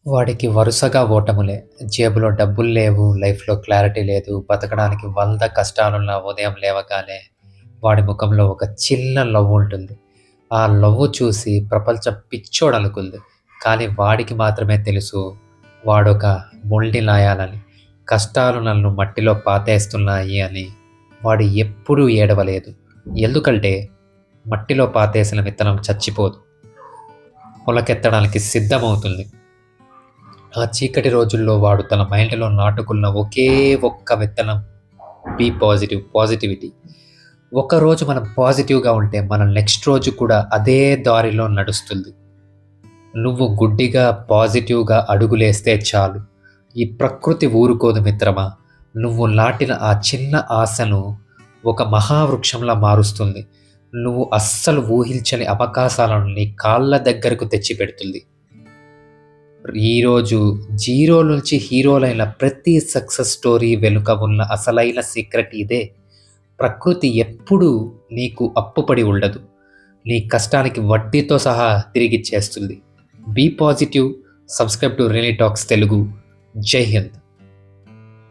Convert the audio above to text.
వాడికి వరుసగా ఓటములే. జేబులో డబ్బులు లేవు, లైఫ్‌లో క్లారిటీ లేదు, బతకడానికి 100 కష్టాలున్నా ఉదయం లేవగానే వాడి ముఖంలో ఒక చిన్న నవ్వుంటుంది. ఆ నవ్వు చూసి ప్రపంచం పిచ్చోడనుకుంది. కానీ వాడికి మాత్రమే తెలుసు వాడొక మొండినాయాలని. కష్టాలు నన్ను మట్టిలో పాతేస్తున్నాయి అని. వాడు ఎప్పుడూ ఏడవలేదు. ఎందుకంటే మట్టిలో పాతేసిన విత్తనం చచ్చిపోదు. మొలకెత్తడానికి సిద్ధమవుతుంది. ఆ చీకటి రోజుల్లో వాడు తన మైండ్‌లో నాటుకున్న ఒకే ఒక్క విత్తనం పాజిటివిటీ. ఒకరోజు మనం పాజిటివ్‌గా ఉంటే మన నెక్స్ట్ రోజు కూడా అదే దారిలో నడుస్తుంది. నువ్వు గుడ్డిగా పాజిటివ్‌గా అడుగులేస్తే చాలు. ఈ ప్రకృతి ఊరుకోదు మిత్రమా. నువ్వు నాటిన ఆ చిన్న ఆశను ఒక మహావృక్షంలా మారుస్తుంది. నువ్వు అస్సలు ఊహించని అవకాశాలను నీ కాళ్ళ దగ్గరకు తెచ్చిపెడుతుంది. ఈరోజు జీరో నుంచి హీరోలైన ప్రతి సక్సెస్ స్టోరీ వెనుక ఉన్న అసలైన సీక్రెట్ ఇదే. ప్రకృతి ఎప్పుడూ నీకు అప్పుపడి ఉండదు. నీ కష్టానికి వడ్డీతో సహా తిరిగిచ్చేస్తుంది. Be positive. Subscribe to really talks Telugu. జై హింద్.